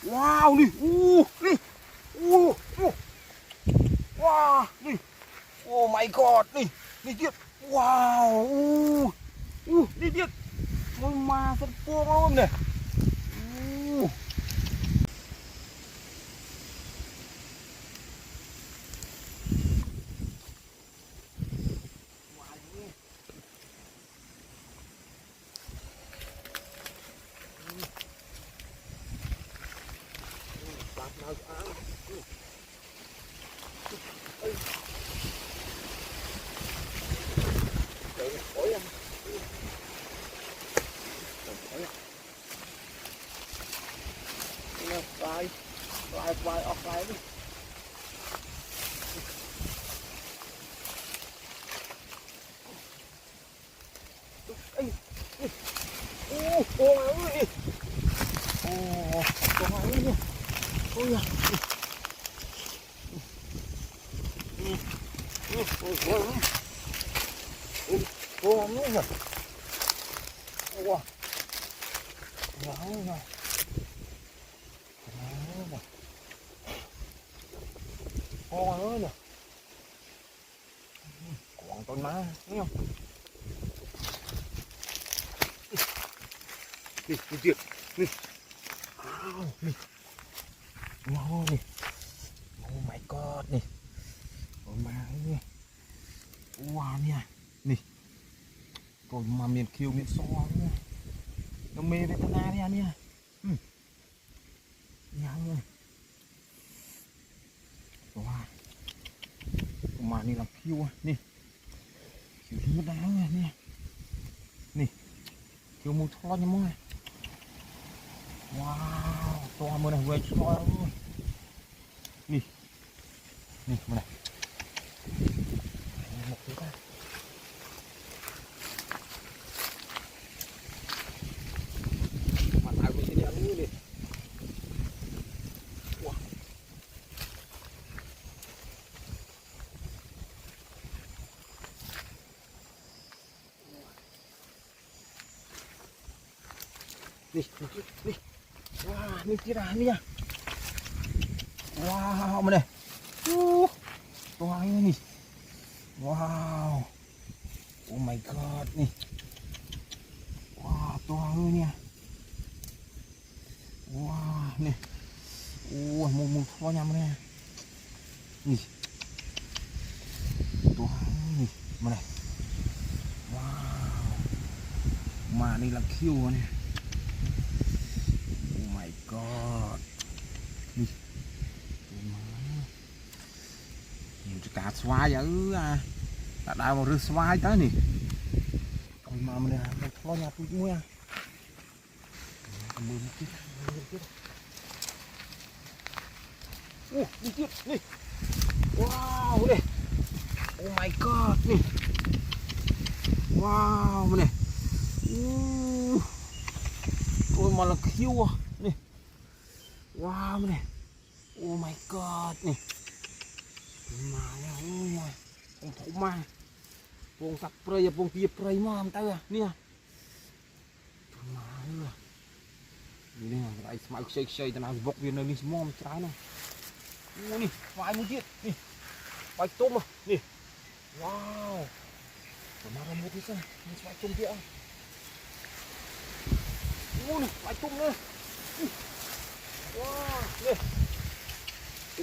Wow đi, đi, wow đi, oh my god đi, đi tiếp, wow, đi tiếp, ngôi ma sắp buông luôn này, vài ọt vài đi. Ô ơi đi. Ô, con ơi đi. Ôi à. Ô nữa rồi. Wow. Wow rồi. Con ơi nè, còn con má thấy không? Đi đi đi đi, wow đi, oh my god nè, con má nè, wow nha, nè, con mà miền kiều miền so nè, nó mê với tân a đi anh nha, nha nha, wow, con mà đi làm kiều nè, kiều như đá nè, nè, kiều mù thon như mông này. Wow, to mưa này về cho ơi. Nè, nè mưa này. Một cái ta. Mặt ai cũng sẽ đi ăn đi. Wow. Đi, đi. Wow, ini kira ini ya. Wow, mana? Tuang ini nih. Wow. Oh my god nih. Wow, tuang ini ya. Wow, nih. Mung to nhầm này. Nih. Tuang nih, mana? Wow. Mà đi làm kill này. God đi cả xoay dữ à tại đây một rư xoay tới nè coi mà mình này thôi nhà tôi mua à đi tiếp đi wow đây oh my god nè wow này ôi mà là khiêu à nè wow này oh my god nè mà nha ôi con thổ ma con sặc prey con kia prey mà tay à nè mà nè đây smile shake tao nào vọc viên nơi mom trái này nè vài mũi tiết nè bạch tôm à nè wow mà ra một tí xem bạch tôm kia nè bạch tôm nữa wow nè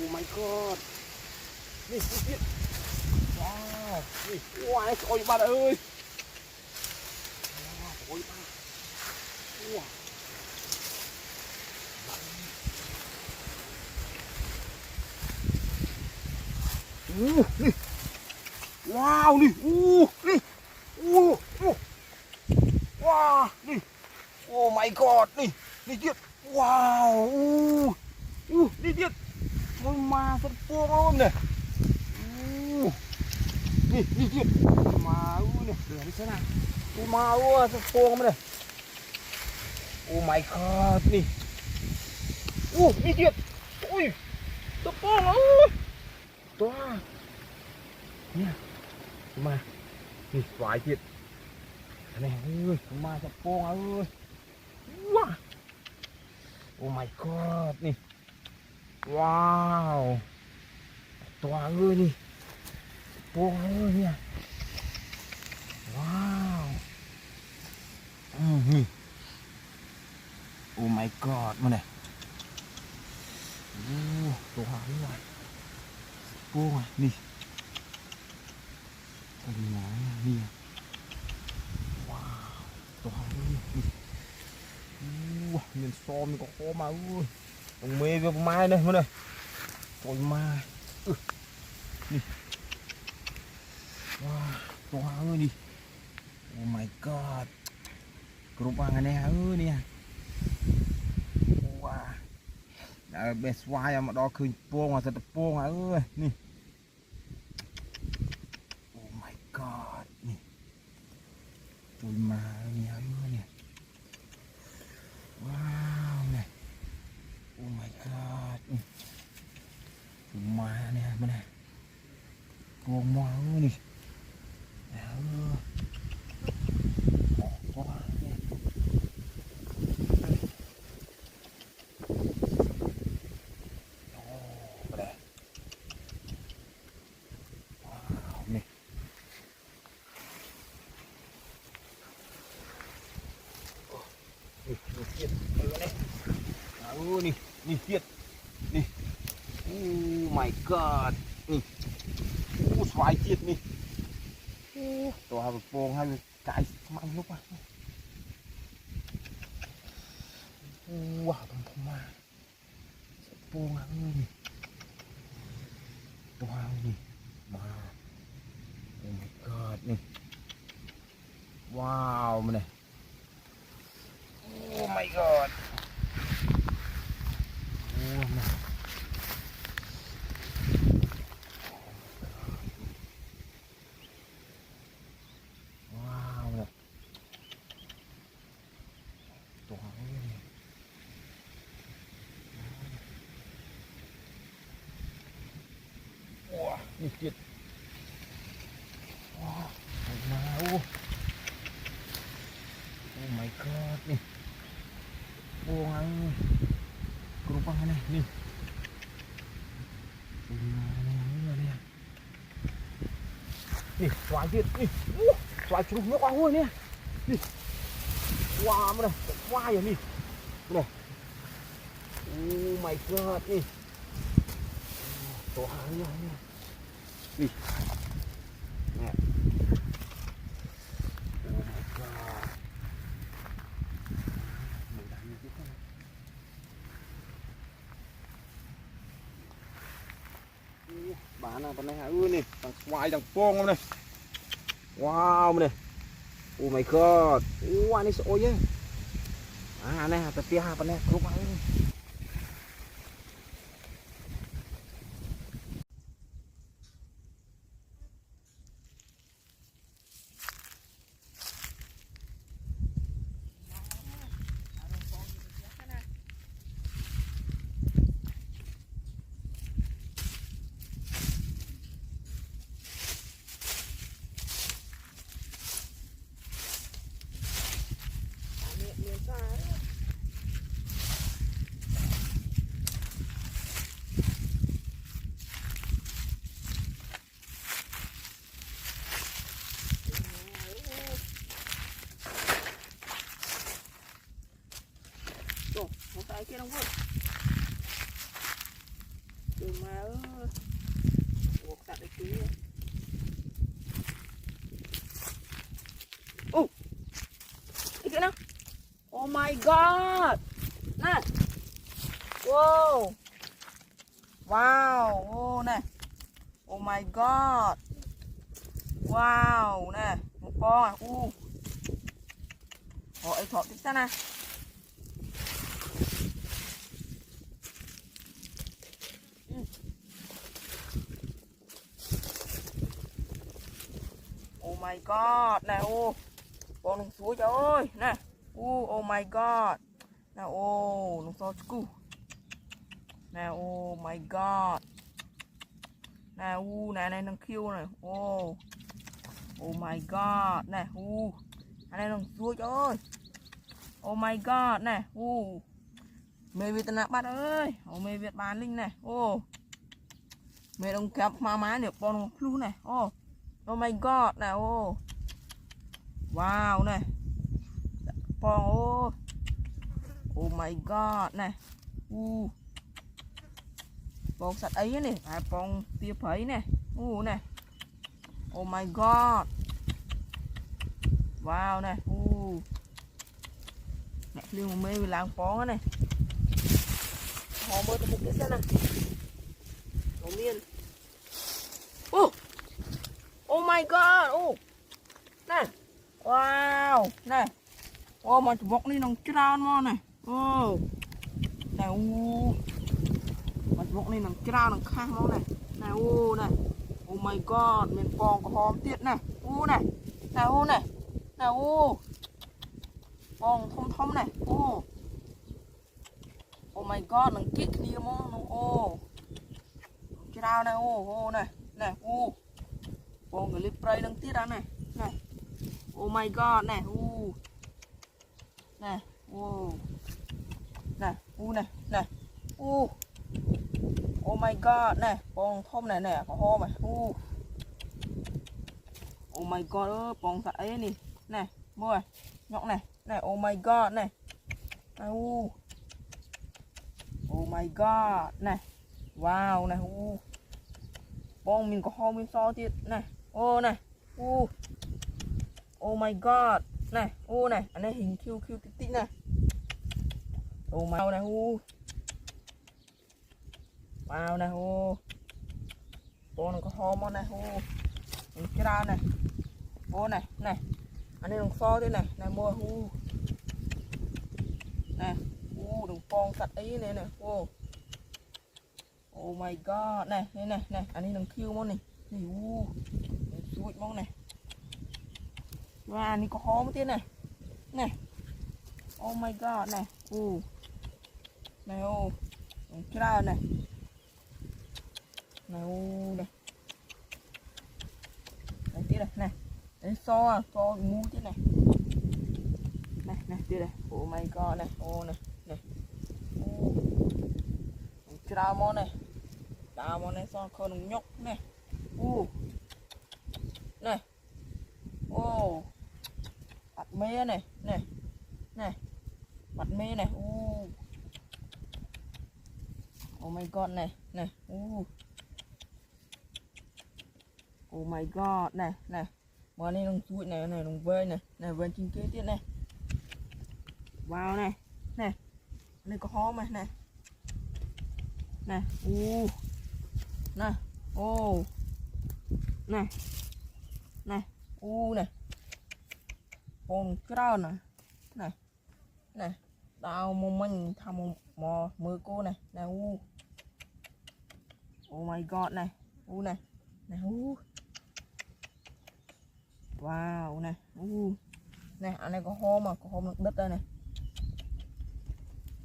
oh my god nè tiết wow nè wow ôi bạn ơi ôi bạn wow nè wow nè nè wow nè oh my god nè đi tiếp wow đi tiếp ngôi ma sắp buông luôn này đi tiếp ma này để đi xem nào ma sắp buông này oh my god nè đi tiếp ui sắp buông ơi toa nha ma nè vài thiệt này ơi ma sắp buông ơi wow Oh my god nè. Wow. Toa ơi nè. Buông ơi nha. Wow. Nè. Oh my god mà này. Toa ơi rồi. Buông à nè. Nè. Wow. Toa ơi nè. Mình xô mình có khó mà ơi. Ông mê với mai đây mà đây. Ôi mai. Nè. Wow. Toa ơi đi. Oh my god. Kerubang nè ơi nè. Wow. Best why mà đo khơi buông mà thật buông ơi nè. Oh my god nè. Ôi mà nè ơi nè. Wow nè. Oh my god nè. Ôi mà nè mà nè. Buông mà ơi nè. Nè ơi. Nè tiệt nè. Oh my god nè. Xoài tiệt nè. Tổ hợp bông hay cái mạnh lúc à. Wow thằng mà bông ơi nè. Wow nè. Wow. Oh my god nè. Wow mà này. Oh my god. Oh my. Wow nè. Tổ hợp nè. Wow, nè tiệt. Wow, mà oh my god nè. Buông ơi. Kerubang này nè. Nè, xoài tiệt nè. Xoài trúng nước quá hôi nè. Nè. Wow mà này, xoài rồi nè. Nè. Oh my god nè. Tổ hàng nha nè. Nè. Nè. Oh my god. Mình đang như thế này. Bán à, con này hả ơi nè, thằng xoài thằng pong này. Wow này. Oh my god. Wow này sôi nhá. À này, tập tia con này, không phải. Một tay kia không vượt. Đừng mà ơi. Buộc sạch được tí. Cái kia nào. Oh my god. Nè. Wow. Wow. Oh nè. Oh my god. Wow nè. Một con à. Ấy thọ tích ra nè. Oh my god nè. Con nung suối trời ơi nè. Oh my god nè. Nung so scu nè. Oh my god nè. Nè này nung kêu này. Oh my god nè. Này nung suối trời ơi. Oh my god nè. mê Việt Nam bắt ơi ô mê Việt bán linh này ô mê đông kẹp má má được con flu này ô oh my god này ô wow này con ô oh my god này con sạch ấy này con tia phấy này này oh my god wow này mẹ liên mê vì làm con này họ mới một cái xe này đầu miên oh my god nè wow nè mà bọc đi nòng trao mò này này mà bọc đi nòng trao nòng khang mò này này này oh my god mình còn có hòm tiết này này này này này còn thông thông này oh my god nòng kít đi mò trao này này này còn cái lip spray nòng tiết ra này này oh my god này này này này này oh my god này con thôm này nè có hôm này oh my god ơi con sạch ấy nè này mua nhóc này này oh my god này oh my god này wow này con mình có hôm mình so thiệt này này oh my god này này anh này hình kêu tích tích này oh my god này wow này con này có hormone này cái ra này này này anh này đồng so thế này này mua này đồng con sạch ấy này này oh my god này này này anh ấy đồng kêu món này suốt món này và anh có hóm thế này này oh my god này này cái ra này này này này tí này này đấy so ngu thế này này này tí này oh my god này này này cái ra món này đào món này so con nhóc này này mặt mê này này này mặt mê này oh my god này này oh my god này này món này đồng chuột này này đồng vơi này này vơi trên kế tiếp này vào này này này có hóm này này này này này này này con cái này này này tao mong mình thăm mò mưa cô này này oh my god này này này wow này này anh này có hôm mà có hôm đất đây này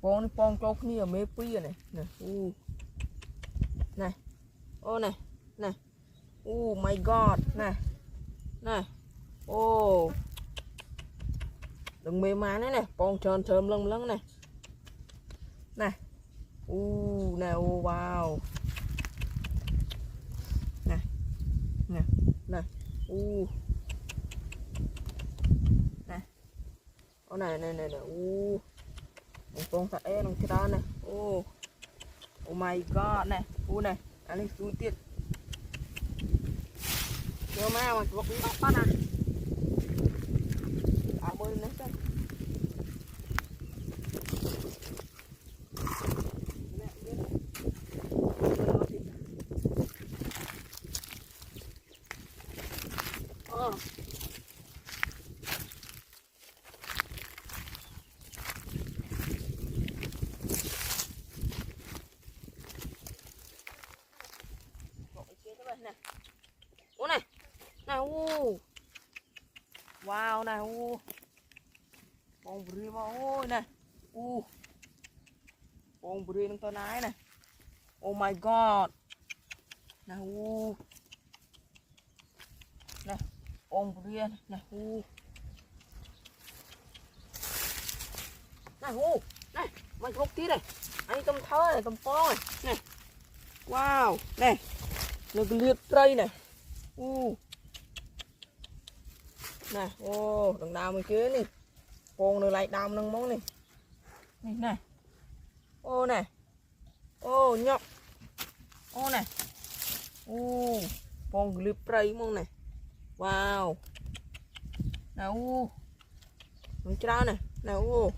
con cho kia ở mê pi này này này này này my god này này đừng mê má này con trơn thơm lưng lưng này này này wow này này này này này này này con sạch ấy nó cái này oh my god này này anh ấy xui tiệt chưa mà bọc đi bọc phát này bơi lấy chân này này wow này con bự mà ôi này con bự nó to nái này oh my god này này con bự này này này này mày gốc tí này anh cầm thơ này cầm po này này wow này nó cứ liệt cây này này ô đằng nào mình kia này con nó lại đam nâng món này này này ô này ô nhóc ô này ô con liệt cây món này wow nào mình trao này nào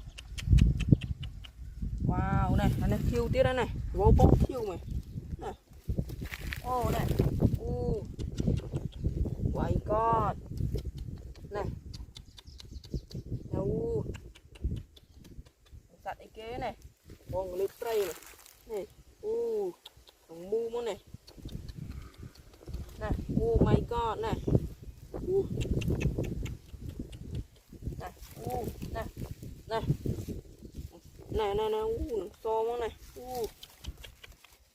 wow này anh khiêu tiếp đây này vô bóng khiêu mày này ô này my god này nào sạch cái kế này con lip spray này này thằng mu món này này my god này này này này này này này to món này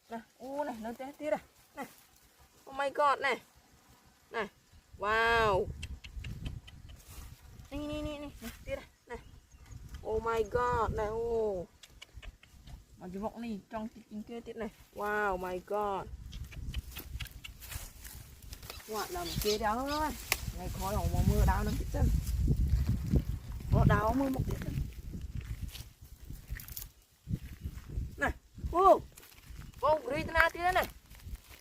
này này nó té tít này này oh my god này này wow này tít này oh my god này mà cái vọng này trong trên kia tít này wow my god wow làm kia đó này khó lòng mà mưa đau nó tít chân có đau mưa một tít chân này con gửi na tí này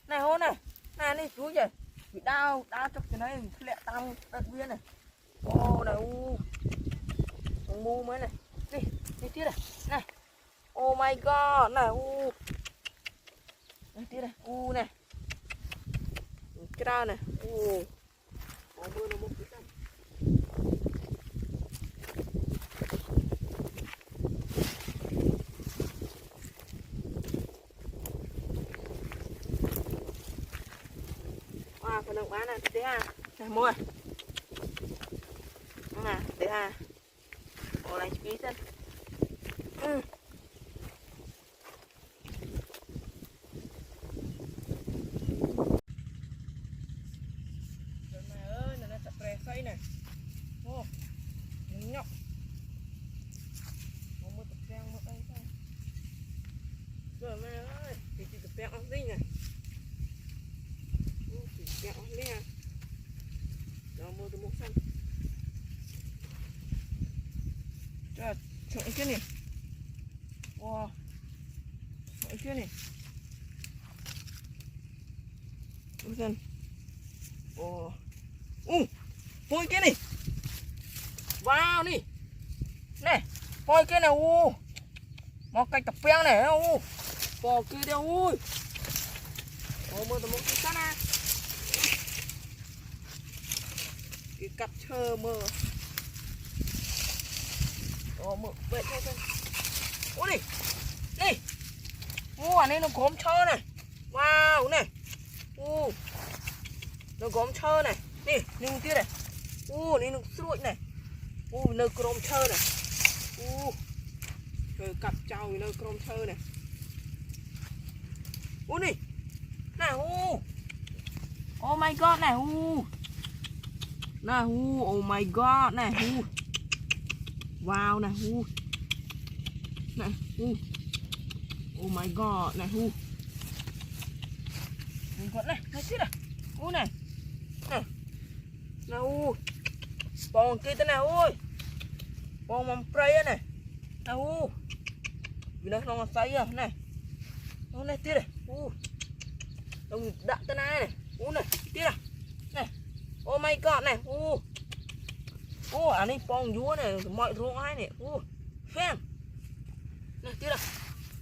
này hôn này này đi xuống rồi bị đau chọc cái này lẹ tăng đất viên này này con mu mới này đi tí này này oh my god này đi tí này này cái đau này có mưa nó một tí chân phần đồng bán này thế à này mua nè thế à ô này ký chân này ơi này tập rè xây này nhóc không mua tập rang một đây thôi rồi mày ơi thì chỉ tập rang ăn đi này kẹo nè rồi mua từ một xanh rồi chọn cái này wow chọn cái này một xanh phôi cái này wow đi này phôi cái này một cái tập beng này bò kia đeo mua từ một cái sắt à cái cặp chờ mờ mờ vậy thôi ôi đi đi anh ấy nó gốm trơ này wow này nó gốm trơ này đi nhưng kia này này nó sụi này nó gốm trơ này rồi cặp trâu nó gốm trơ này đi này oh my god này này oh my god này wow này này oh my god này mình còn này này chứ này này này này bông kia thế nào ôi bông mầm spray này này vì nó không say à này này tiếp này đồng đạn tên này này tiếp này này oh my god này anh ấy bong vúa này mọi ruộng ai này phèn này tiếp này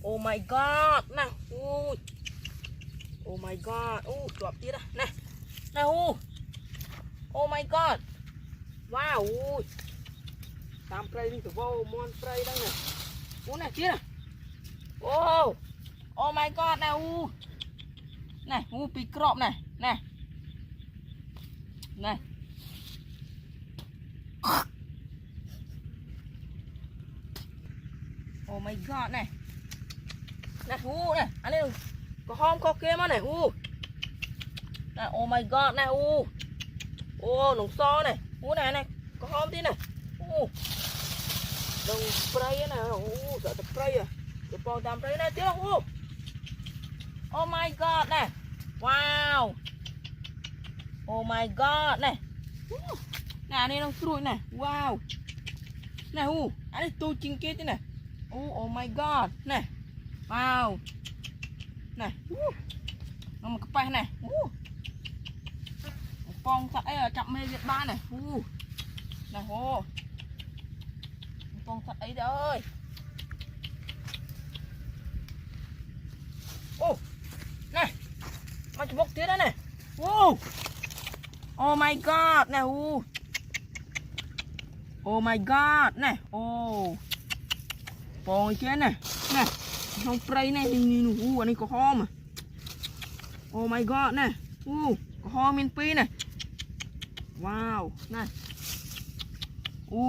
oh my god nào oh my god chọp tiếp này này oh my god wow tam spray đi từ vô mon spray đây này này tiếp này oh my god này này bị crop này này này oh my god này này này anh ấy có hôm có kia mà này này oh my god này nồng so này này này có hôm tí này đồng spray này sợ spray à tụi con tạm đây này tiếng oh my god này wow oh my god này nè này nó trôi này wow này anh ấy tôi chinh kia thế này oh my god này wow này nó một cái bay này con sợi chậm mê Việt Ba này này con sợi ấy ơi này mà chụp bốc tiếng đấy này oh my god này oh my god này con kia này này không spray này anh ấy có ho mà oh my god này có ho miền pi này wow này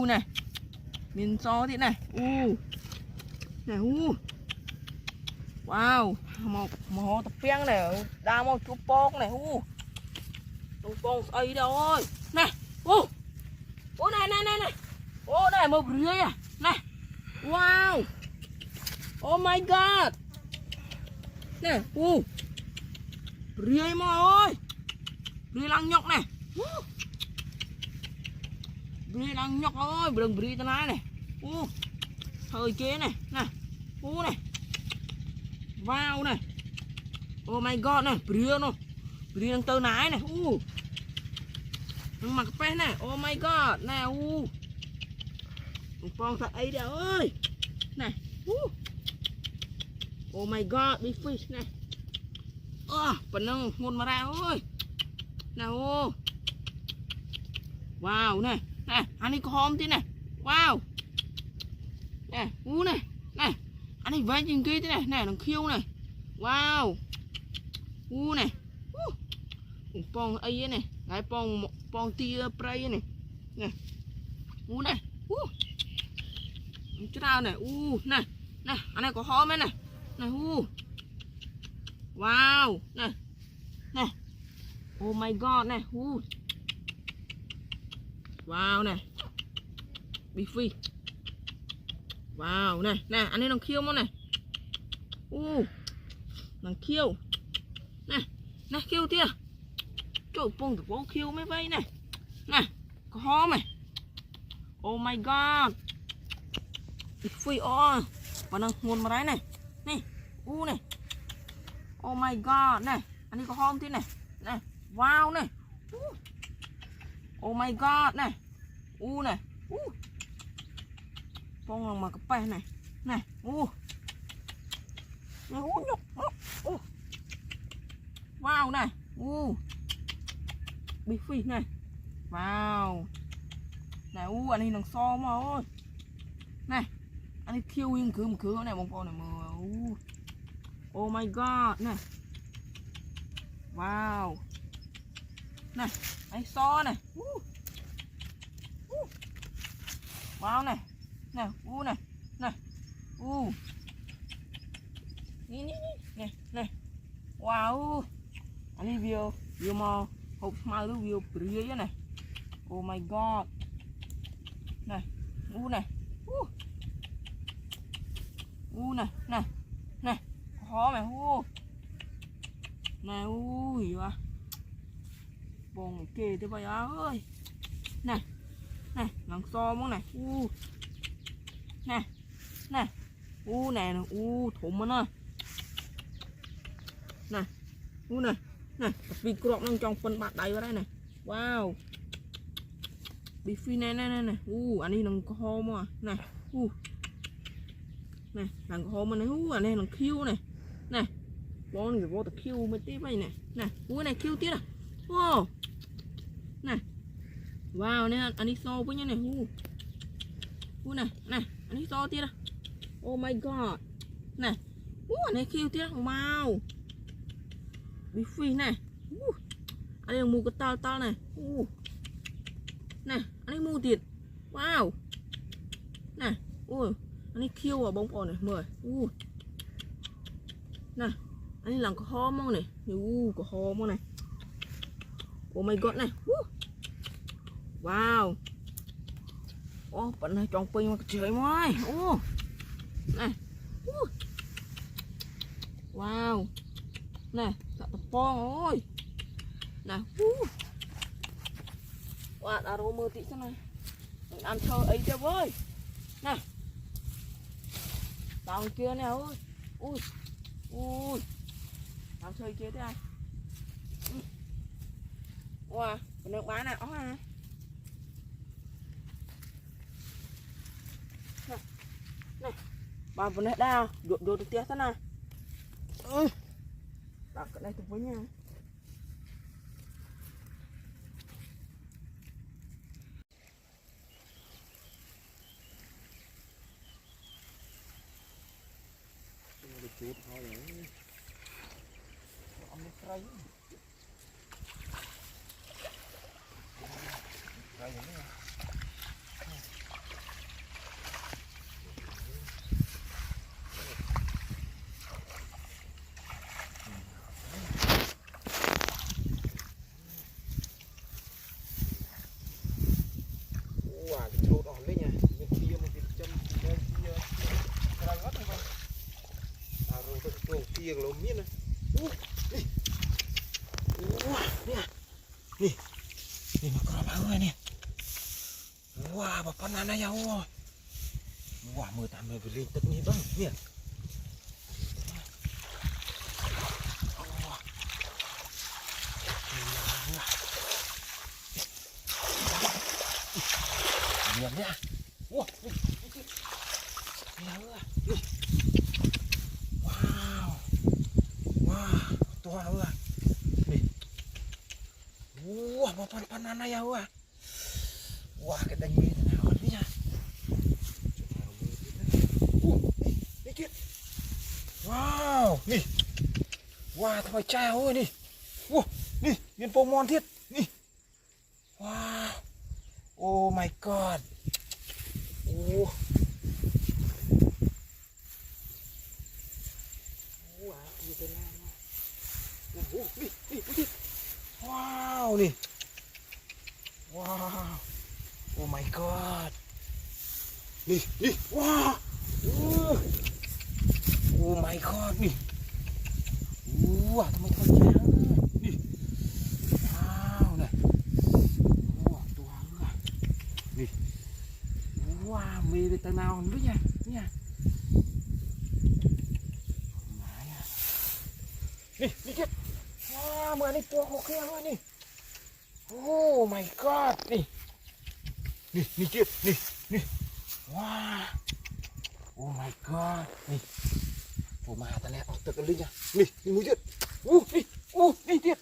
này miền so thế này này wow một tập piang này đa một chú bông này chú bông ấy đâu ơi này này này một rưỡi à này wow oh my god này rưỡi mà ơi rưỡi lăng nhóc này rưỡi lăng nhóc ơi đừng rưỡi ta nói này thời kế này này này wow này oh my god này rưỡi nó rưỡi đang tơ nái này mặc pe này oh my god này con thật ấy đấy ơi này oh my god big fish này phần năng ngôn mà ra ơi nào wow này này anh ấy có hôm thế này wow này này này anh ấy vẽ trên kia thế này này nó khiêu này wow này pong ấy này cái pong tia spray này này này cái nào này này này anh này có hôm ấy này này wow này này oh my god này wow này big fish wow này này anh ấy đang khiêu món này đang khiêu này này khiêu tia trời bông tụi khiêu mấy vây này này có ho này oh my god big fish và đang nguồn mà đấy này này này oh my god này anh ấy có hôm thế này này wow này oh my god này này con mà cái pe này này wow này big fish này wow này anh ấy đang so mà ơi này anh ấy khiêu yên cứ này bông con này mà oh my god này wow này anh so này wow này này này này này này wow anh ấy view mà hộp mai lúc view bự này oh my god này này này này này khó mày này gì vậy bông kê thế bây ơi này này làm so món này này này này thủng nó này này này vì cọp đang trong phân bạt đầy vào đây này wow bị phi này này này anh ấy đang có hôm mà này này đang có hôm mà này anh ấy đang khiêu này này con người vô tập khiêu mới tiếp này này này khiêu tiếp à này wow này anh ấy so với nhau này này này anh ấy so tiếp à oh my god này anh ấy khiêu tiếp wow bị phi này anh ấy mua cái to này này anh ấy mua tiền wow này anh ấy khiêu vào bóng còn này 10 này anh ấy làm có ho mong này có ho mong này oh my god này wow bạn này trong pin mà trời mai này Wow. Nè, tạo tập bong ôi. Nè. Wow, đã rô mơ tí xem này. Mình ăn thơ ấy cho với. Nè. Tao kia nè ơi. Ui. Ui. Tao chơi kia thế này. Wow, còn nước bán này ó ha. Nè. Nè. Bà vừa nãy đào, đuổi được tiếc thế này. Đặt cái này tục với nha. Chút thôi đấy. Ông nó cay. Cay vậy nè. Wow, cái chốt on đấy nha. Bên kia một cái châm bên kia. Cái này ngắt không phải. À rồi tôi kia lỗ miên này. Nè. Nè. Nè mà có bao nhiêu nè. Wow, bà con ăn này nhau. Wow, 18 người lên tất nhiên băng nè. Miền nha. Wow. Wow. Wow, to ơi. Nè. Wow, bà con ăn này nhau à. Wow, cái đánh mê thế nào đấy nha. Đi kia. Wow, nè. Wow, thằng cha ơi nè. Wow, nè, miền Pokemon thiết. Nè. Wow. Oh my god. Oh. Wow, như thế này. Đi. Wow, nè. Wow. Oh my god. Nè. Wow. Oh my god nè. Wow, thôi cha. Nè. Wow nè. Wow, to quá. Nè. Wow, mê về tầng nào nữa nha. Nha. Nè, đi kia. Wow, mà này to khó kia luôn nè. Oh my god nè. Nè kia, nè. Wow. Oh my god. Nè. Mà ta nè, tự cái linh nha. Nè, mũi chết. Đi tiệt.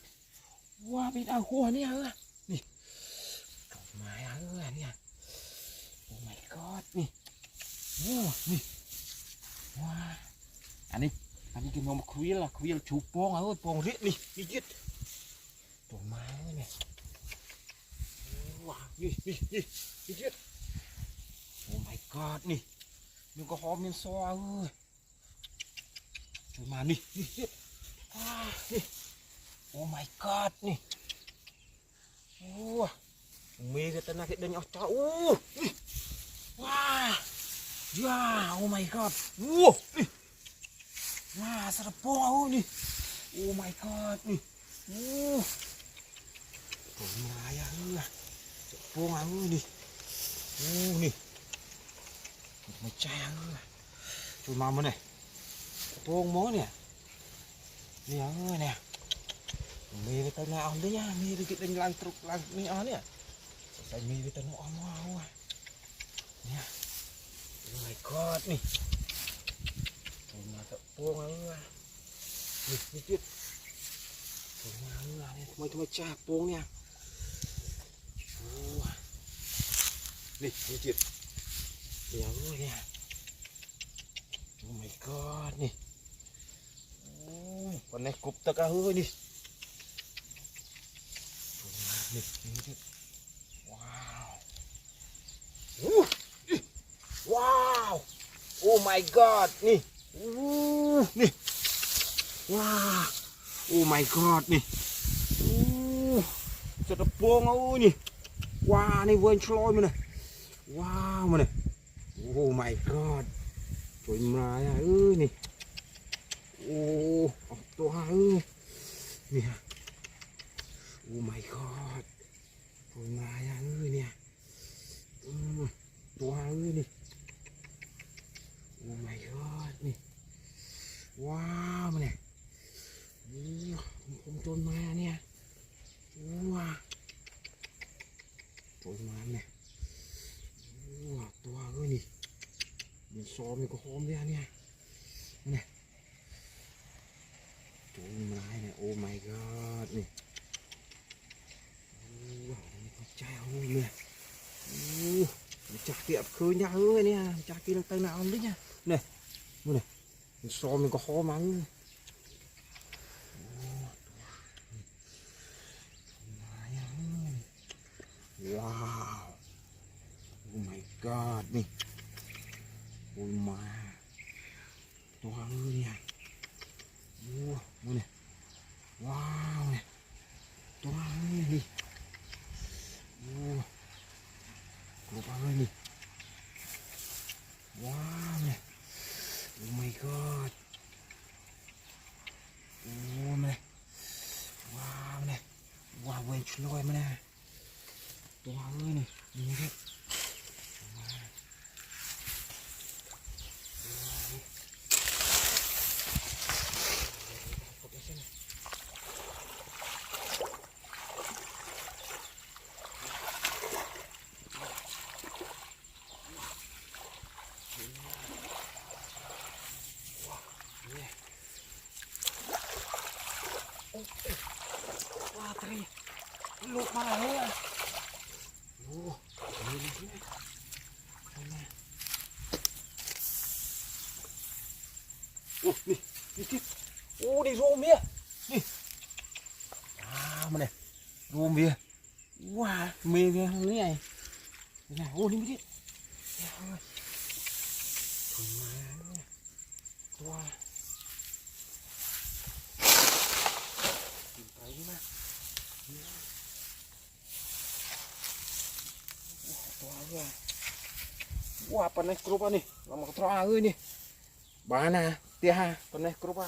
Wow, bên ao khua nè ơi. Nè. Mày ơi nè. Oh my god nè. Nè. Wow. Anh cái nó một khuya chụp bong ơi, bong riết nè, đi tiệt. Trời má ơi nè. Wow, đi tiệt. Oh my god nè. Đừng có hóm miếng so ơi. Mà nè. Nè. Oh my god nè. Mê cái tên này cái đánh áo cháo. Wow. Yeah, oh my god. Nè. Wow, sao nó bò nè. Oh my god nè. Trời mày ơi. Bò ơi nè. Nè. Mày trai ơi. Trời mà này. Bông mối nè. Nè ơi nè. Mì với tay nào đấy nha. Mì với cái đánh lang trục lang mì ó nè. Tại mì với tay nó ôm wow. Nè. Oh my god nè. Trời mà tập bông ơi. Nè chết. Trời mà ơi. Thôi cha bông nè. Nè chết. Nè ơi nè. Oh my god nè. Con này cụp tất cả hơi đi. Wow. Wow. Oh my god nè. Nè. Wow. Oh my god nè. Rất là buông ơi nè. Wow, này vơi trôi mà này. Wow mà này. Oh my god. Trời mà ơi nè. Oh. เนี่ยโอ้ my god ตัวมาอย่างเนี่ยตัวนี่โอ้ my god นี่ว้าวมันเนี่ยผมจนมาเนี่ยว้าจนมาเนี่ยว้าตัวนี่มันซ้อมมันก็หอมเนี่ยเนี่ยจนมาเนี่ยโอ้ my god นี่ว้าวมันใจเอาเนี่ยchặt tiệp khơi nha ơi nè chặt kia tay nào không đấy nha này này so mình có khó mắng wow oh my god nè ôi mà to ơi nha này wow này to ơi đi Cô ơi nè. Wow nè. Oh my god. Oh nè. Wow nè. Wow quên lôi mà nè. Cô ơi nè. Nhìn thế. Wah, teri. Luk mana ya? Ini sini. Mana? Nih, dikit. Di zoom ya. Nih. Mana? Zoom ya. Wah, mê cái lưới này. Này, đi dikit. Ya Allah. Wah. Wah, panas kerupa nih, lama keterang nih. Bana, tiah, panas kerupa.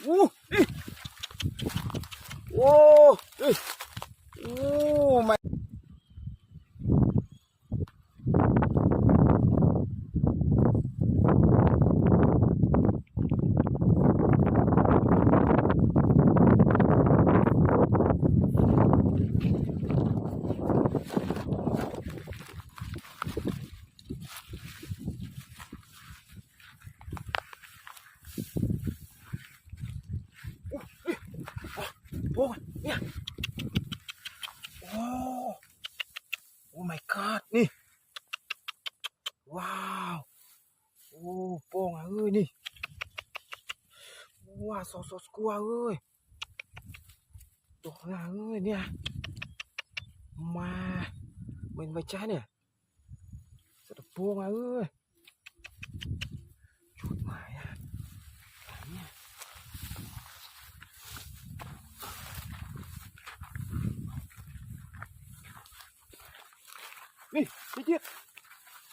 Ih. Wow, ih. My. Oh, yeah. Oh my god, nih. Wow. Pong ơi nih. Wow, sos cua ơi. Tuh ơi nè. Mà mình phải trái nè. Sao được pong ơi. Chuột mày à. Nih, dikit.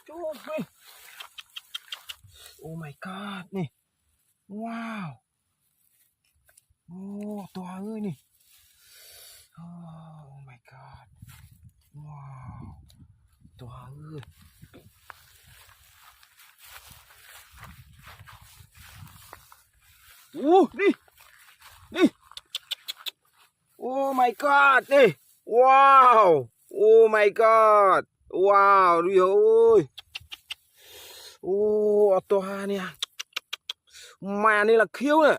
Coba nih. Oh my god nih. Wow. To ơi nih. Oh my god. Wow. To ơi. Đi. Oh my god nih. Wow. Oh my god. Wow, đi ơi. To ha nè. Mà này là khiêu nè.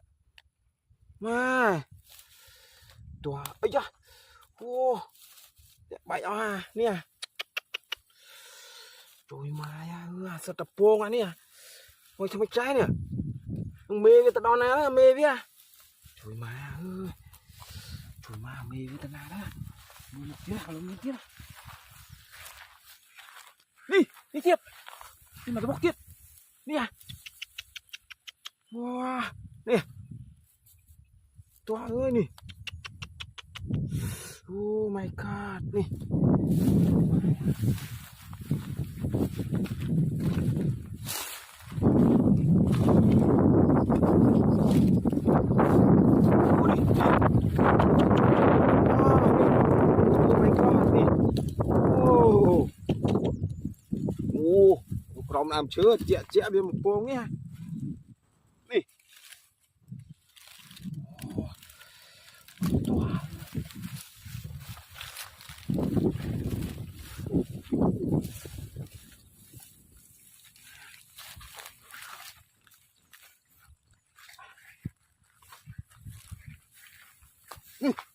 Mà. To. Ây da. Bậy ha nè. Trời mà sao tập buông à nè. Ngồi trong cái trái nè. Mê với tao đó mê với à. Trời mà ơi. Trời mà mê với tao đó. Mê một tí nào một tí nào. Đi tiếp. Nhưng mà cái bóc tiếp. Đi à. Wow. Nè. Toa ơi nè. Oh my god nè. เราlàm chứa chẹ chẹ bên một cô nghe đi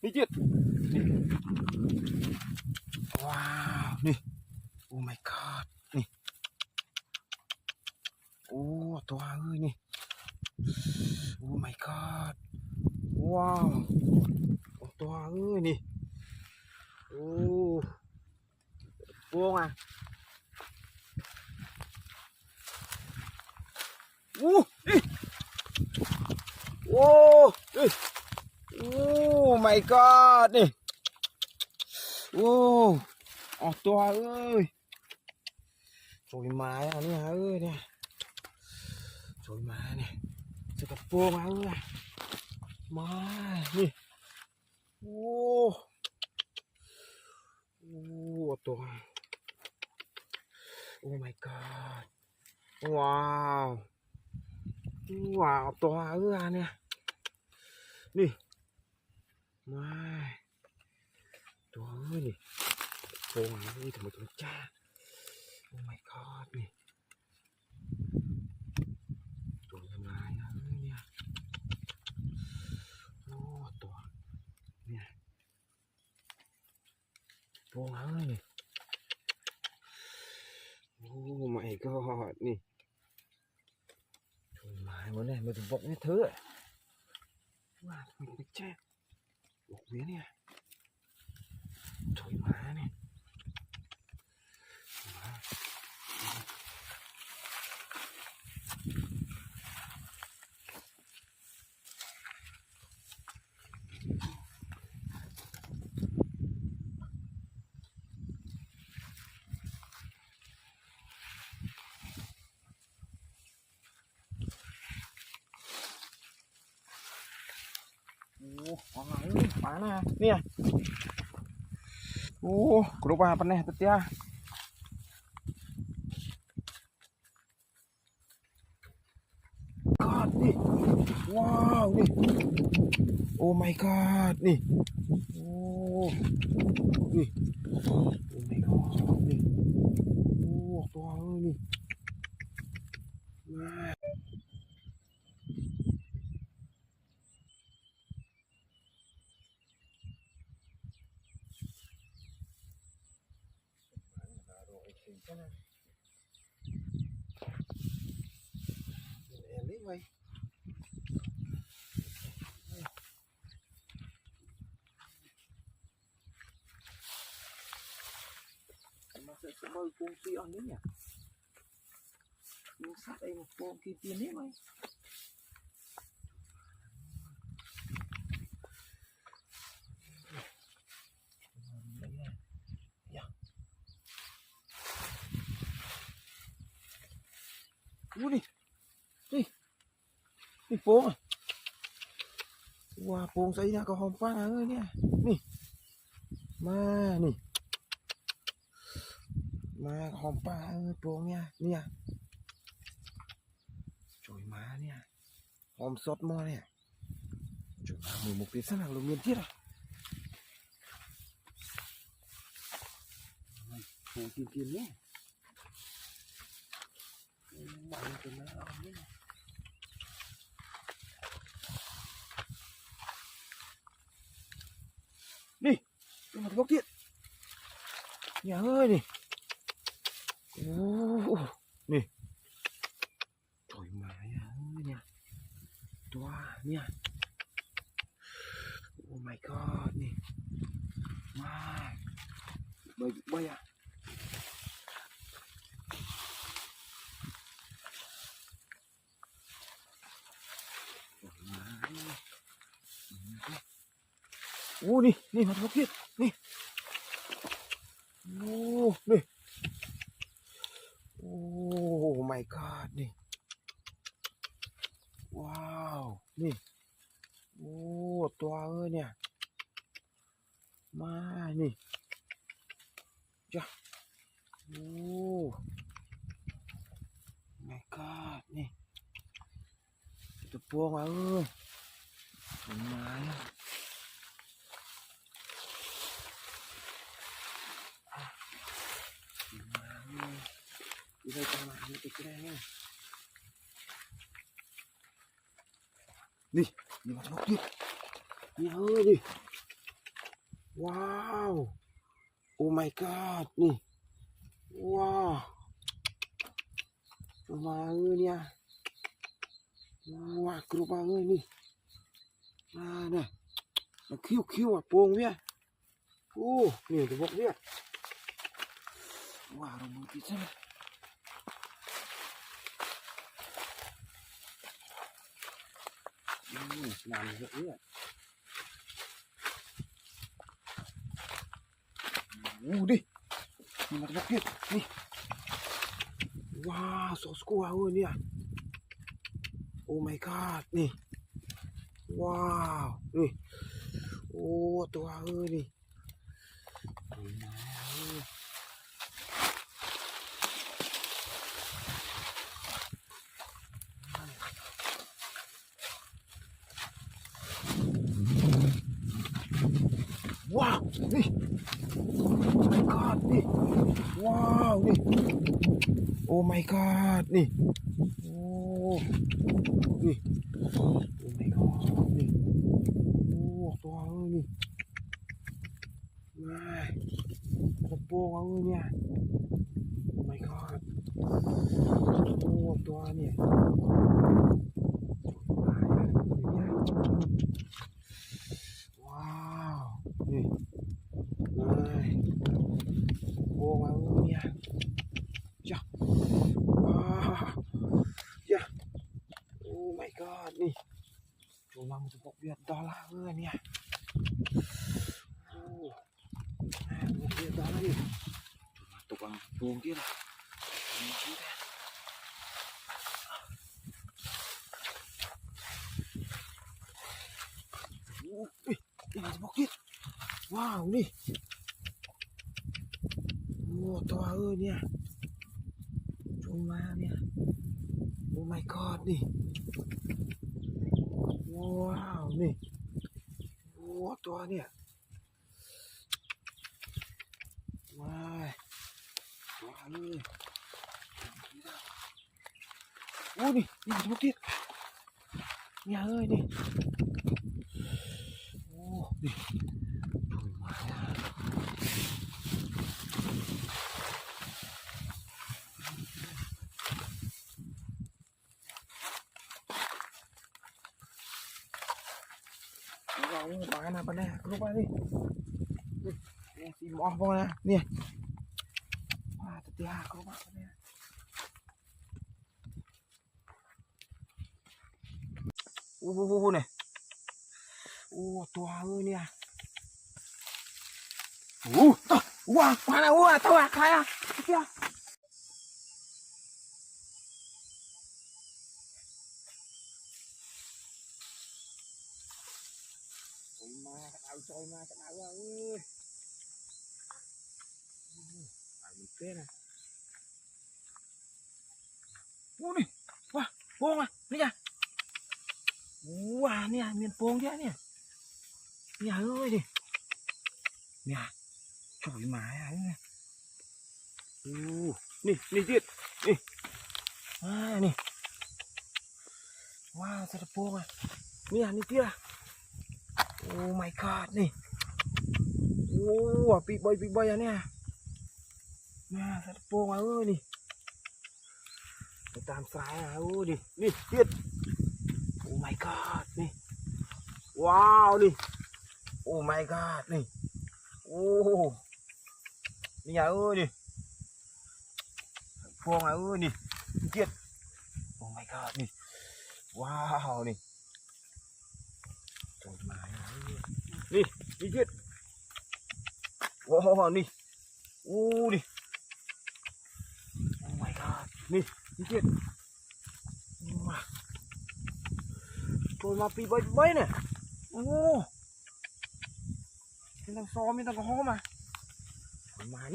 đi chết wow đi oh my god nè ô to ơi nè oh my god wow to ơi nè ô vuông à đi ô đi oh my god nè ô to ơi rồi mà nè ơi nè rồi mà nè sẽ tập vuông ơi mà nè ô to oh my god wow wow to ơi nè nè mà to ơi nè vuông ơi thằng mày cha oh my god nè rồi mà ơi nè ô to nè vuông ơi nè oh my god nè trời mà bữa này mình vọng cái thứ à wow mình chết một miếng nè trời má nè mana nih ya grup apa nih tadi ya god nih wow nih oh my god nih nih oh my god nih tua nih nah lấy quay nó sẽ bơi con kia đấy nhỉ nhưng sát đây một con kia tiền đấy mày đi đi đi phố à wow phố giấy nha có hòm pha ơi nha nè mà nè mà hòm pha ơi phố nha nè trời má nè hòm sót mò nè trời má 11 tiếng sẵn hàng lồng miền thiết à phố tiền tiền nhé bạn từ nó nhé đi đi một góc điện nhà ơi nè nè trời má ơi nè toa nha oh my god nè má bay bay à đi đi mặt góc điện nè nè oh my god nè wow nè toa ơi nè má nè chà my god นี่ตัวพวงเอ้ยมันมาแล้วมาเลยอีได้จังหวะนี้ติดได้เนี่ยนี่นี่มันนกดินี่เฮ้ยดิว้าวโอ้ my god นี่ว้าวมาเอ้ยเนี่ยว้ากรุบมาเอ้ยนี่มาเนี่ยมันคิ้วอ่ะโป่งเนี่ยโอ้นี่จะบอกเนี่ยว้าวเรามือติดใช่ไหมน้ำเยอะเนี่ยโอ้ดินี่มันจะบอกเนี่ยนี่ว้าวสสกูเอ้ยเนี่ยโอ้ my god นี่ว้าวนี่โอ้ตัวเอ้ยนี่ว้าวนี่โอ้ my god นี่ว้าวนี่โอ้ my god นี่โอ้นี่โอ้ my god นี่โอ้ตัวเอ้ยนี่ไม่กระโปรงเอ้ยเนี่ยโอ้ my god โอ้ตัวเนี่ยว้าวนี่ไม่โอ้เอ้ยเนี่ยจ้ะว้าวจ้ะโอ้ my god นี่cuma untuk biar dollar nih ya biar dollar nih tukang bongkir ini bongkir wow nih toa nih ya cuma nih ya oh my god nihว้าวนี่โอ้ตัวเนี่ยว้ายตัวเลยโอ้นี่นี่ทุกทิศเนี่ยเอ้ยนี่โอ้นี่ถูกมาปลาหน้าปลาแน่ลูกปลาดินี่สีหมอกพอนะเนี่ยปลาตะเตียลูกปลาเนี่ยโอ้โหเนี่ยโอ้ตัวเอ้ยเนี่ยโอ้ตัวว้าปลาอะไรว้าตัวใครอ่ะเตี้ยมาเอาจอยมากันเอาเอ้ยเอาเต้นนะโอ้นี่ว้าโป่งอ่ะนี่จ้ะว้าเนี่ยเมียนโป่งแค่เนี่ยเนี่ยเอ้ยดิเนี่ยจอยมาอ่ะเนี่ยโอ้นี่นี่เด็ดนี่นี่ว้าสะโป่งอ่ะเนี่ยนี่เตี้ยโอ้ my god นี่โอ้ปีกบอยอันเนี้ยมาสะโพกเอ้ยนี่ไปตามสายอ่ะโอ้ดินี่เทียดโอ้ my god นี่ว้าวนี่โอ้ my god นี่โอ้นี่เอ้ยนี่พวงเอ้ยนี่เทียดโอ้ my god นี่ว้าวนี่จดหมายนี่นี่เทียดว้าวนี่โอ้ดิโอ้ my god นี่นี่เทียดว้าตัวมาปีใบเนี่ยโอ้มีตั้งซอมีตั้งกระห้อมา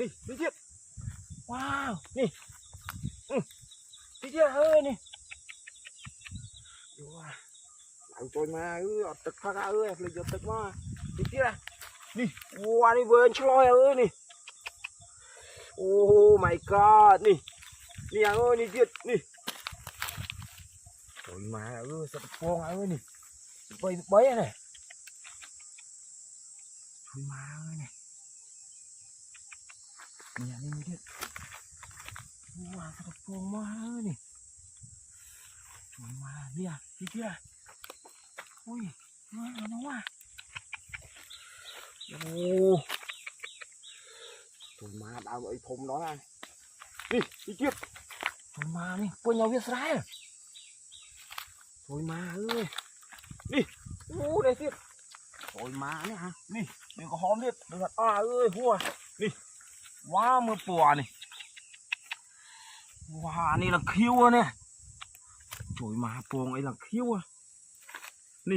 นี่นี่เทียดว้าวนี่นี่ chưa ơi nè làm tôi mà ở tực pha ơi lấy giật tực mà đi chưa đi qua đi vườn chloi ơi nè oh my god nè nè ơi nè chết nè tôi mà ơi sao con ơi nè bơi bơi này tôi mà ơi nè nè nè chết wow sao con mà ơi nè tôi mà nè đi chưa ui nó quá ô tôi mà đào ấy phồng đó này đi chết tôi mà nè quên nhau viết sai rồi tôi mà ơi đi ô đây chết tôi mà nè hả đi đừng có hóm hết đừng có ơi hua đi quá mưa bùa này wow này là khiêu nè trời mà buông ấy là khiêu à đi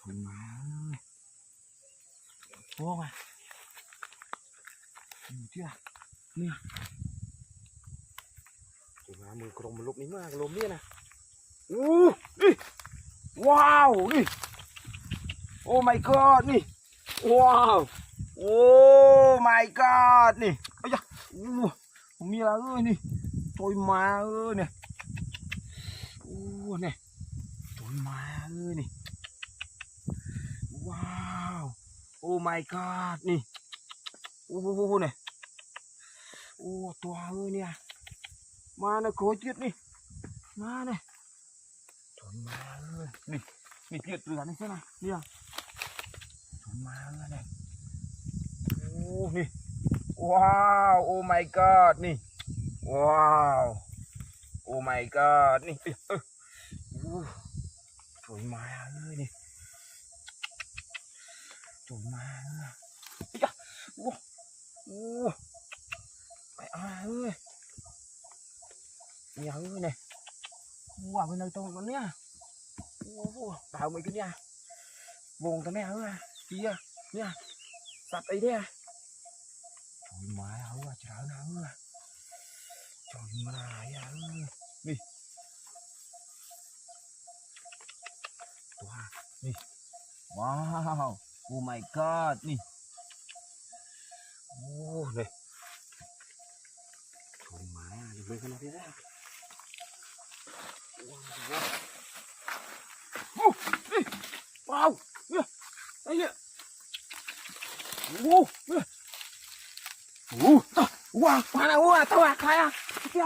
trời mà ơi buông à chưa nè trời mà mưa còn một lúc ní mà lồm đi nè đi wow đi oh my god đi wow oh my god nè ây da không biết là ơi nè trời mà ơi nè nè trời mà ơi nè wow oh my god nè nè toa ơi nè mà nó có chết đi mà này trời mà ơi nè nè chết từ này thế nào nè trời mà ơi này nè wow oh my god nè wow oh my god nè trời mà ơi nè trời mà ơi mày ơi nhà ơi này wow bên đây tôi con nhá vào mấy cái nha vùng cái mẹ ơi kia nha sạt ấy thế à trời má ơi trời ơi trời má ơi đi đi wow oh my god đi này trời má mấy cái này thế ra wow đây nè wow wow wow tao à khai à kia